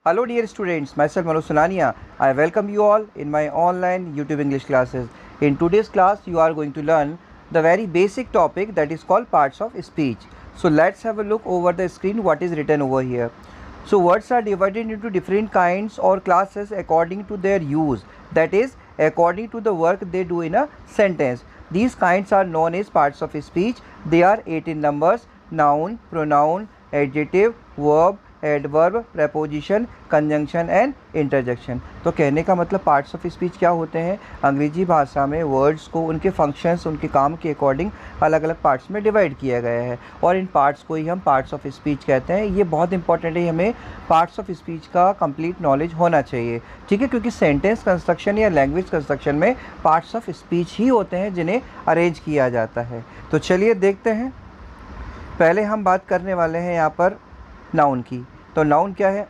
Hello dear students, myself Manoj Sunania. I welcome you all in my online YouTube English classes. In today's class, you are going to learn the very basic topic that is called parts of speech. So let's have a look over the screen what is written over here. So words are divided into different kinds or classes according to their use, that is according to the work they do in a sentence. These kinds are known as parts of speech. They are 8 in numbers: noun, pronoun, adjective, verb, adverb, preposition, conjunction and interjection. तो कहने का मतलब parts of speech क्या होते हैं? अंग्रेजी भाषा में वर्ड्स को उनके फंक्शंस, उनके काम के अकॉर्डिंग अलग अलग पार्ट्स में डिवाइड किया गया है और इन पार्ट्स को ही हम पार्ट्स ऑफ स्पीच कहते हैं। ये बहुत इंपॉर्टेंट है, हमें पार्ट्स ऑफ स्पीच का कंप्लीट नॉलेज होना चाहिए, ठीक है, क्योंकि सेंटेंस कंस्ट्रक्शन या लैंग्वेज कंस्ट्रक्शन में पार्ट्स ऑफ स्पीच ही होते हैं जिन्हें अरेंज किया जाता है। तो चलिए देखते हैं। पहले हम बात करने वाले हैं यहाँ पर नाउन की। तो नाउन क्या है?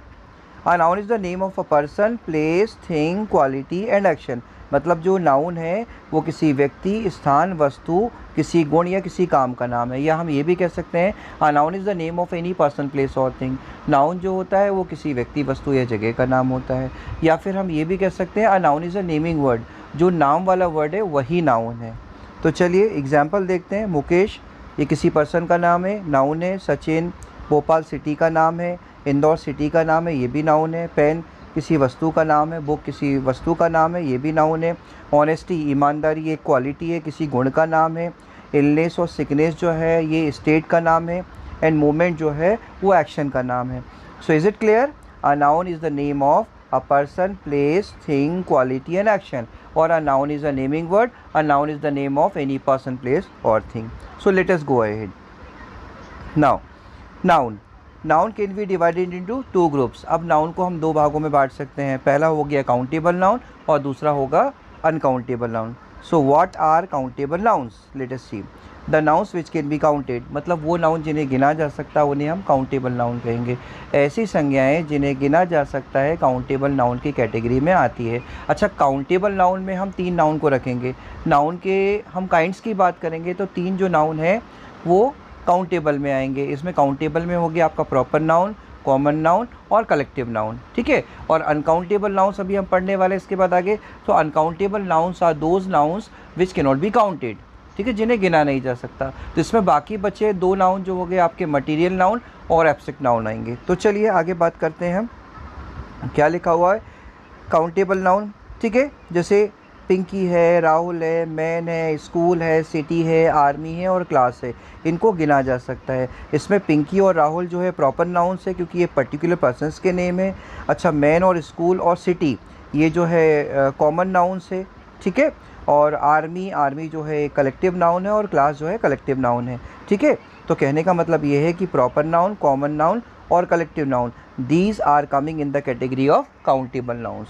अ noun is the name of a person, place, thing, quality and action. मतलब जो नाउन है वो किसी व्यक्ति, स्थान, वस्तु, किसी गुण या किसी काम का नाम है। या हम ये भी कह सकते हैं अ noun is the name of any person, place और थिंग। नाउन जो होता है वो किसी व्यक्ति, वस्तु या जगह का नाम होता है। या फिर हम ये भी कह सकते हैं अ noun is a naming word, जो नाम वाला वर्ड है वही नाउन है। तो चलिए एग्जाम्पल देखते हैं। मुकेश ये किसी पर्सन का नाम है, नाउन है। सचिन भोपाल सिटी का नाम है, इंदौर सिटी का नाम है, ये भी नाउन है। पेन किसी वस्तु का नाम है, बुक किसी वस्तु का नाम है, ये भी नाउन है। ऑनेस्टी ईमानदारी एक क्वालिटी है, किसी गुण का नाम है। इलनेस और सिकनेस जो है ये स्टेट का नाम है। एंड मोमेंट जो है वो एक्शन का नाम है। So is it clear? A noun is the name of a person, place, thing, quality and action. और a noun is a naming word. A noun is the name of any person, place और thing. So let us go ahead now. Noun can be divided into 2 groups. अब noun को हम 2 भागों में बांट सकते हैं। पहला हो गया काउंटेबल नाउन और दूसरा होगा uncountable noun. So what are countable nouns? Let us see. The nouns which can be counted, मतलब वो नाउन जिन्हें गिना जा सकता है उन्हें हम काउंटेबल नाउन कहेंगे। ऐसी संज्ञाएं जिन्हें गिना जा सकता है काउंटेबल नाउन की कैटेगरी में आती है। अच्छा, काउंटेबल नाउन में हम 3 नाउन को रखेंगे। नाउन के हम काइंड्स की बात करेंगे तो 3 जो नाउन है वो काउंटेबल में आएंगे। इसमें काउंटेबल में हो गया आपका प्रॉपर नाउन, कॉमन नाउन और कलेक्टिव नाउन, ठीक है। और अनकाउंटेबल नाउन्स अभी हम पढ़ने वाले इसके बाद आगे। तो uncountable nouns are those nouns which can not be counted, ठीक है, जिन्हें गिना नहीं जा सकता। तो इसमें बाकी बचे 2 नाउन जो हो गए आपके मटीरियल नाउन और एब्स्ट्रैक्ट नाउन आएंगे। तो चलिए आगे बात करते हैं हम। क्या लिखा हुआ है? काउंटेबल नाउन, ठीक है, जैसे पिंकी है, राहुल है, मैन है, स्कूल है, सिटी है, आर्मी है और क्लास है। इनको गिना जा सकता है। इसमें पिंकी और राहुल जो है प्रॉपर नाउन्स है क्योंकि ये पर्टिकुलर पर्सन्स के नेम है। अच्छा, मैन और स्कूल और सिटी ये जो है कॉमन नाउन्स है, ठीक है। और आर्मी जो है कलेक्टिव नाउन है और क्लास जो है कलेक्टिव नाउन है, ठीक है। तो कहने का मतलब ये है कि प्रॉपर नाउन, कॉमन नाउन और collective noun, these are coming in the category of countable nouns,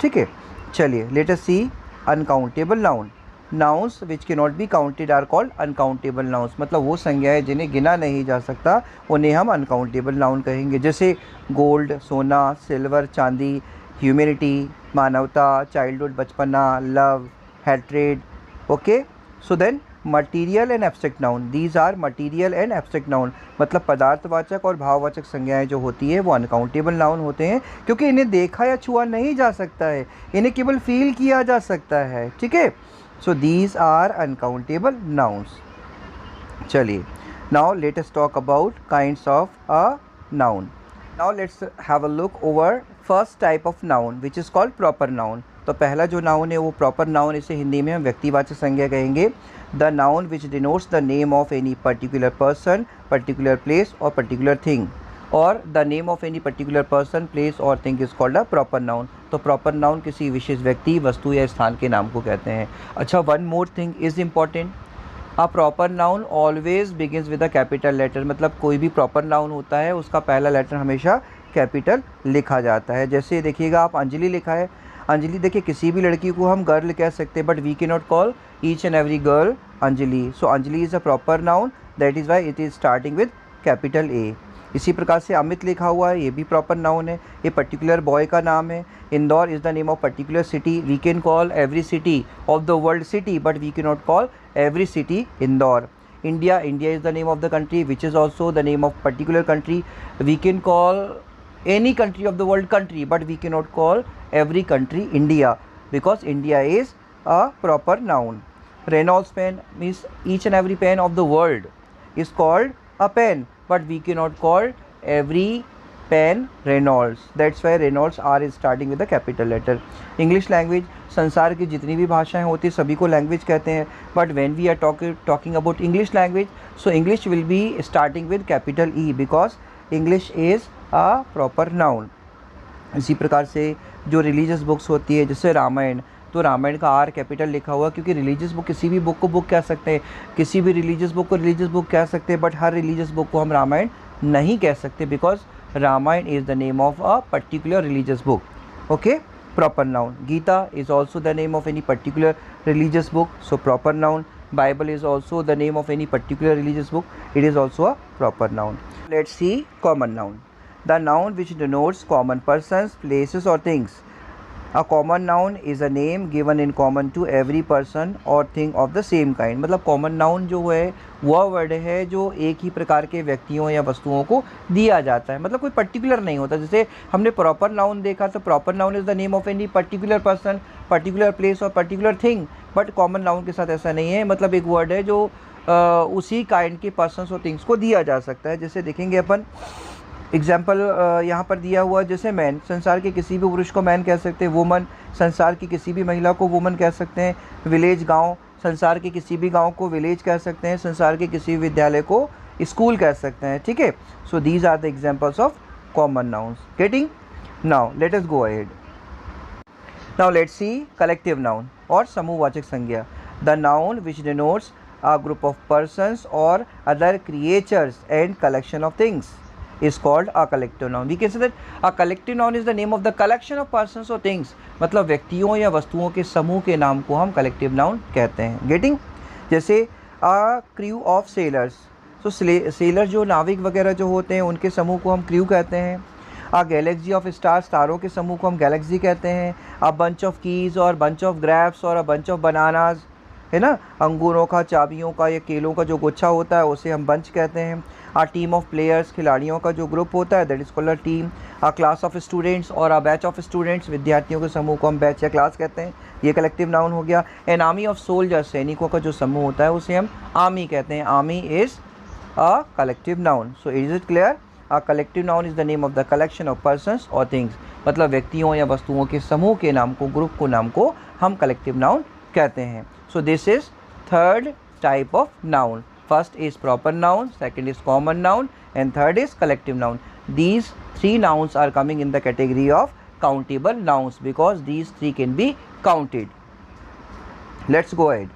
ठीक है। चलिए let us see uncountable noun. Nouns which can not be counted are called uncountable nouns. मतलब वो संज्ञाएं जिन्हें गिना नहीं जा सकता उन्हें हम अनकाउंटेबल नाउन कहेंगे। जैसे गोल्ड सोना, सिल्वर चांदी, ह्यूमैनिटी मानवता, चाइल्डहुड बचपना, love hatred, okay. So then material and abstract noun, these are material and abstract noun. मतलब पदार्थवाचक और भाववाचक संज्ञाएं जो होती है वो अनकाउंटेबल नाउन होते हैं क्योंकि इन्हें देखा या छुआ नहीं जा सकता है, इन्हें केवल फील किया जा सकता है, ठीक है। So these are uncountable nouns. चलिए now let us talk about kinds of a noun. Now let's have a look over first type of noun which is called proper noun. तो पहला जो नाउन है वो प्रॉपर नाउन, इसे हिंदी में हम व्यक्तिवाचक संज्ञा कहेंगे। The noun which denotes the name of any particular person, particular place और पर्टिकुलर थिंग। और the name of any particular person, place और thing is called a proper noun. तो प्रॉपर नाउन किसी विशेष व्यक्ति, वस्तु या स्थान के नाम को कहते हैं। अच्छा, one more thing is important. A proper noun always begins with a capital letter. मतलब कोई भी प्रॉपर नाउन होता है उसका पहला लेटर हमेशा कैपिटल लिखा जाता है। जैसे देखिएगा आप अंजलि लिखा है, अंजलि देखिए किसी भी लड़की को हम गर्ल कह सकते हैं but we can not call each and every girl Anjali. So Anjali is a proper noun, that is why it is starting with capital A. इसी प्रकार से अमित लिखा हुआ है, ये भी प्रॉपर नाउन है, ये पर्टिकुलर बॉय का नाम है। Indore is the name of particular city, we can call every city of the world city but we can not call every city Indore. India is the name of the country which is also the name of particular country, we can call any country of the world country, but we cannot call every country India because India is a proper noun. Reynolds pen means each and every pen of the world is called a pen, but we cannot call every pen Reynolds. That's why Reynolds R is starting with a capital letter. English language, संसार की जितनी भी भाषाएं होती हैं सभी को language कहते हैं, but when we are talking about English language, so English will be starting with capital E because English is a proper noun. इसी प्रकार से जो रिलीजियस बुक्स होती है जैसे रामायण, तो रामायण का आर कैपिटल लिखा हुआ क्योंकि रिलीजियस बुक किसी भी बुक को बुक कह सकते हैं, किसी भी रिलीजियस बुक को रिलीजियस बुक कह सकते हैं, बट हर रिलीजियस बुक को हम रामायण नहीं कह सकते because Ramayana is the name of a particular religious book. Okay, proper noun. Gita is also the name of any particular religious book, so proper noun. Bible is also the name of any particular religious book, it is also a proper noun. Let's see common noun. The noun which denotes common persons, places or things. A common noun is a name given in common to every person or thing of the same kind. मतलब common noun जो है वह word है जो एक ही प्रकार के व्यक्तियों या वस्तुओं को दिया जाता है, मतलब कोई पर्टिकुलर नहीं होता. जैसे हमने प्रॉपर नाउन देखा तो proper noun is the name of any particular person, particular place और particular thing, but common noun के साथ ऐसा नहीं है. मतलब एक वर्ड है जो उसी काइंड के पर्सनस और थिंग्स को दिया जा सकता है. जैसे देखेंगे अपन एग्जाम्पल यहाँ पर दिया हुआ, जैसे मैन, संसार के किसी भी पुरुष को मैन कह सकते हैं. वुमन, संसार की किसी भी महिला को वुमन कह सकते हैं. विलेज, गांव, संसार के किसी भी गांव को विलेज कह सकते हैं. संसार के किसी भी विद्यालय को स्कूल कह सकते हैं. ठीक है, so these are the examples of common nouns. Getting? Now let us go ahead. Now let's see collective noun और समूहवाचक संज्ञा. The noun which denotes a group of persons or other creatures and collection of things is called a collective noun. We can say that a collective noun is the name of the collection of persons or things. मतलब व्यक्तियों या वस्तुओं के समूह के नाम को हम collective noun कहते हैं. Getting? जैसे a crew of sailors. So sailors जो नाविक वगैरह जो होते हैं उनके समूह को हम crew कहते हैं. a galaxy of stars, तारों के समूह को हम galaxy कहते हैं. a bunch of keys और bunch of grapes और a bunch of bananas, है ना, अंगूरों का, चाबियों का या केलों का जो गुच्छा होता है उसे हम बंच कहते हैं. आ टीम ऑफ प्लेयर्स, खिलाड़ियों का जो ग्रुप होता है that is called a team. A class of students और आ बैच ऑफ स्टूडेंट्स, विद्यार्थियों के समूह को हम बैच या क्लास कहते हैं. ये कलेक्टिव नाउन हो गया. एन आर्मी ऑफ सोल्जर्स, सैनिकों का जो समूह होता है उसे हम आर्मी कहते हैं. Army is a collective noun. So is it clear? A collective noun is the name of the collection of persons और थिंग्स. मतलब व्यक्तियों या वस्तुओं के समूह के नाम को, ग्रुप को नाम को हम कलेक्टिव नाउन कहते हैं. So this is third type of noun. First is proper noun, second is common noun, and third is collective noun. These three nouns are coming in the category of countable nouns because these three can be counted. Let's go ahead.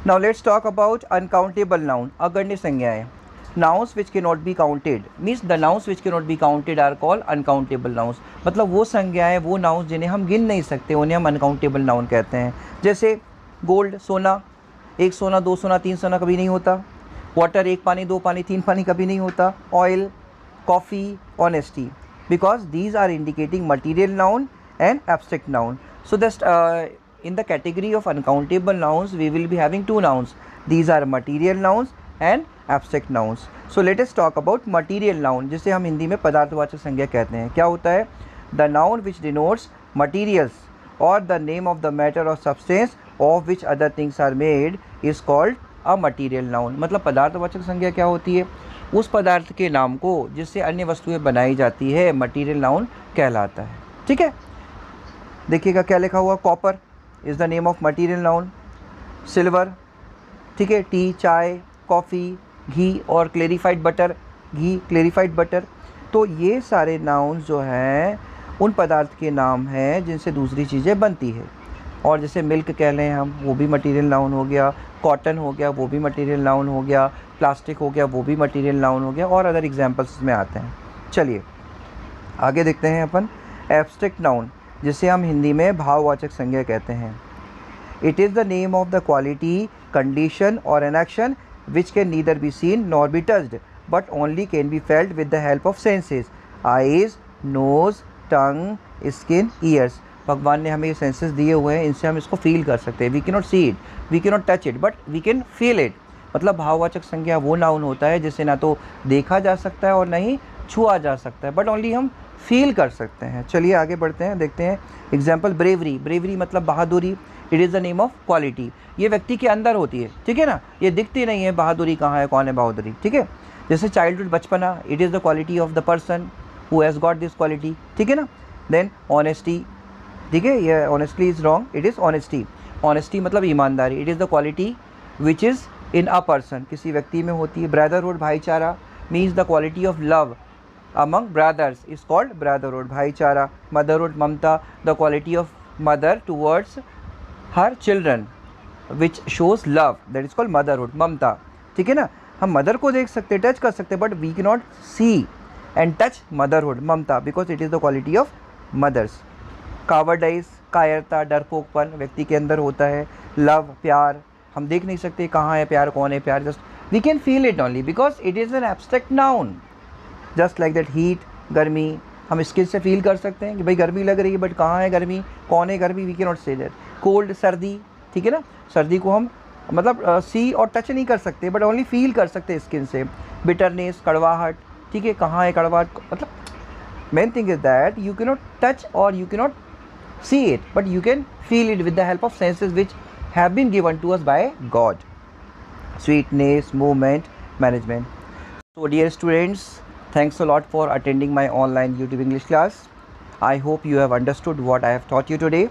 Now let's talk about uncountable noun. अगण्य संज्ञाएं. Nouns which cannot be counted means the nouns which cannot be counted are called uncountable nouns. मतलब वो संज्ञाएं, वो nouns जिन्हें हम गिन नहीं सकते उन्हें हम uncountable noun कहते हैं. जैसे गोल्ड, सोना, एक सोना, दो सोना, तीन सोना कभी नहीं होता. वाटर, एक पानी, दो पानी, तीन पानी कभी नहीं होता. Oil, coffee, honesty, because these are indicating material noun and abstract noun. So thus in the category of uncountable nouns we will be having two nouns. These are material nouns and abstract nouns. So let us talk about material noun, जिसे हम हिंदी में पदार्थवाचक संज्ञा कहते हैं. क्या होता है? The noun which denotes materials or the name of the matter or substance of which other things are made is called a material noun. मतलब पदार्थवाचक संज्ञा क्या होती है? उस पदार्थ के नाम को जिससे अन्य वस्तुएं बनाई जाती है मटीरियल नाउन कहलाता है. ठीक है, देखिएगा क्या लिखा हुआ. Copper is the name of material noun. Silver, ठीक है, टी, चाय, कॉफ़ी, घी और क्लेरिफाइड बटर, घी, क्लेरिफाइड बटर. तो ये सारे नाउन जो हैं उन पदार्थ के नाम हैं जिनसे दूसरी चीज़ें बनती है. और जैसे मिल्क कह लें हम, वो भी मटेरियल नाउन हो गया. कॉटन हो गया, वो भी मटेरियल नाउन हो गया. प्लास्टिक हो गया, वो भी मटेरियल नाउन हो गया. और अदर एग्जांपल्स में आते हैं. चलिए आगे देखते हैं अपन. एब्स्ट्रैक्ट नाउन, जिसे हम हिंदी में भाववाचक संज्ञा कहते हैं. It is the name of the quality, condition और an action which can neither be seen nor be touched but only can be felt with the help of senses. Eyes, nose, tongue, skin, ears. भगवान ने हमें ये senses दिए हुए हैं, इनसे हम इसको फील कर सकते हैं. We can not see it, we can not touch it, but we can feel it. मतलब भाववाचक संज्ञा वो नाउन होता है जिसे ना तो देखा जा सकता है और ना ही छुआ जा सकता है, बट ओनली हम फील कर सकते हैं। चलिए आगे बढ़ते हैं, देखते हैं एग्जाम्पल। ब्रेवरी, ब्रेवरी मतलब बहादुरी। It is the name of quality. ये व्यक्ति के अंदर होती है, ठीक है ना, ये दिखती नहीं है बहादुरी कहाँ है, कौन है बहादुरी, ठीक है। जैसे चाइल्डहुड, बचपना, it is the quality of the person who has got this quality, ठीक है ना। देन ऑनेस्टी, ठीक है, ये honestly is wrong, it is honesty. Honesty मतलब ईमानदारी। It is the quality which is in a person, किसी व्यक्ति में होती है। ब्रदरहुड, भाईचारा, means the quality of love among brothers is called brotherhood, भाईचारा। motherhood, ममता, the quality of mother towards her children which shows love, that is called motherhood, ममता, ठीक है ना। हम मदर को देख सकते, टच कर सकते, but we can not see and touch motherhood, ममता, because it is the quality of mothers. Cowardice, कायरता, डरपोकपन व्यक्ति के अंदर होता है। लव, प्यार, हम देख नहीं सकते कहाँ है प्यार, कौन है प्यार, just we can feel it only because it is an abstract noun. Just like that, heat, गर्मी, हम स्किन से फील कर सकते हैं कि भाई गर्मी लग रही है, बट कहाँ है गर्मी, कौन है गर्मी, we can not say that. Cold, सर्दी, ठीक है ना, सर्दी को हम मतलब सी और टच नहीं कर सकते, बट ओनली फील कर सकते हैं स्किन से। बिटरनेस, कड़वाहट, ठीक है, कहाँ है कड़वाहट, मतलब main thing is that you can not touch और you can not see it, but you can feel it with the help of senses which have been given to us by God. Sweetness, movement, management. So dear students, thanks a lot for attending my online YouTube English class. I hope you have understood what I have taught you today.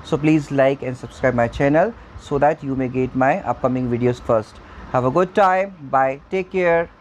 So please like and subscribe my channel so that you may get my upcoming videos first. Have a good time. Bye. Take care.